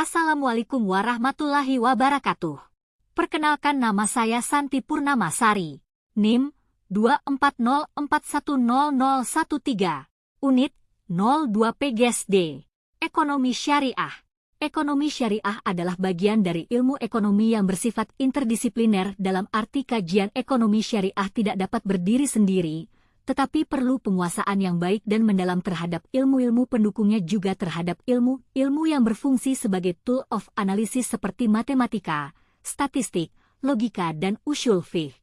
Assalamualaikum warahmatullahi wabarakatuh. Perkenalkan, nama saya Santi Purnamasari. NIM 240410013. Unit 02 PGSD. Ekonomi Syariah. Ekonomi syariah adalah bagian dari ilmu ekonomi yang bersifat interdisipliner. Dalam arti, kajian ekonomi syariah tidak dapat berdiri sendiri, tetapi perlu penguasaan yang baik dan mendalam terhadap ilmu-ilmu pendukungnya, juga terhadap ilmu yang berfungsi sebagai tool of analysis seperti matematika, statistik, logika, dan ushul fiqh.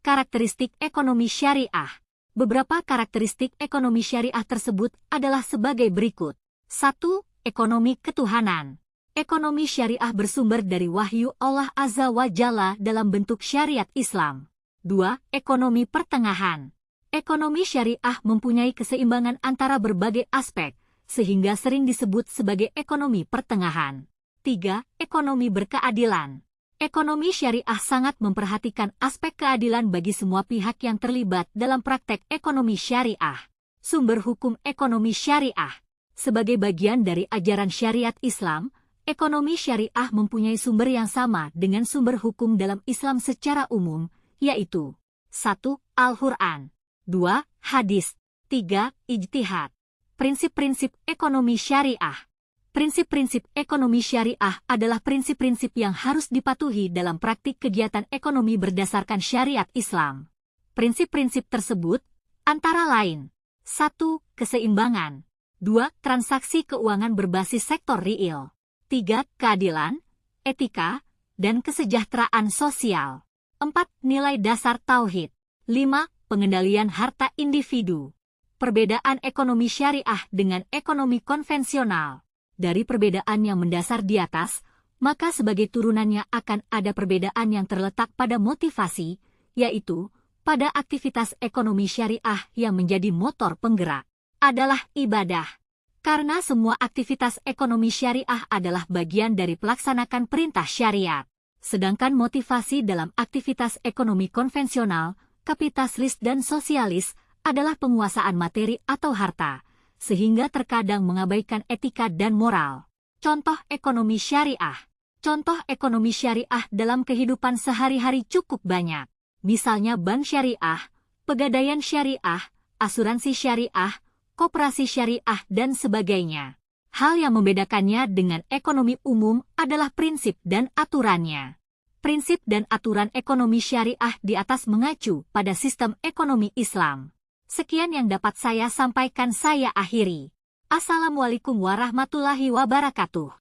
Karakteristik ekonomi syariah. Beberapa karakteristik ekonomi syariah tersebut adalah sebagai berikut. 1. Ekonomi ketuhanan. Ekonomi syariah bersumber dari wahyu Allah Azza wa Jalla dalam bentuk syariat Islam. 2. Ekonomi pertengahan. Ekonomi syariah mempunyai keseimbangan antara berbagai aspek, sehingga sering disebut sebagai ekonomi pertengahan. 3. Ekonomi berkeadilan. Ekonomi syariah sangat memperhatikan aspek keadilan bagi semua pihak yang terlibat dalam praktek ekonomi syariah. Sumber hukum ekonomi syariah. Sebagai bagian dari ajaran syariat Islam, ekonomi syariah mempunyai sumber yang sama dengan sumber hukum dalam Islam secara umum, yaitu 1. Al-Quran, 2. Hadis, 3. Ijtihad. Prinsip-prinsip ekonomi syariah. Prinsip-prinsip ekonomi syariah adalah prinsip-prinsip yang harus dipatuhi dalam praktik kegiatan ekonomi berdasarkan syariat Islam. Prinsip-prinsip tersebut antara lain: 1. Keseimbangan, 2. Transaksi keuangan berbasis sektor real, 3. Keadilan, etika, dan kesejahteraan sosial, 4. Nilai dasar tauhid, 5. Pengendalian harta individu. Perbedaan ekonomi syariah dengan ekonomi konvensional. Dari perbedaan yang mendasar di atas, maka sebagai turunannya akan ada perbedaan yang terletak pada motivasi, yaitu pada aktivitas ekonomi syariah yang menjadi motor penggerak adalah ibadah. Karena semua aktivitas ekonomi syariah adalah bagian dari pelaksanakan perintah syariat. Sedangkan motivasi dalam aktivitas ekonomi konvensional, kapitalis dan sosialis adalah penguasaan materi atau harta, sehingga terkadang mengabaikan etika dan moral. Contoh ekonomi syariah. Contoh ekonomi syariah dalam kehidupan sehari-hari cukup banyak. Misalnya bank syariah, pegadaian syariah, asuransi syariah, koperasi syariah, dan sebagainya. Hal yang membedakannya dengan ekonomi umum adalah prinsip dan aturannya. Prinsip dan aturan ekonomi syariah di atas mengacu pada sistem ekonomi Islam. Sekian yang dapat saya sampaikan, saya akhiri. Assalamualaikum warahmatullahi wabarakatuh.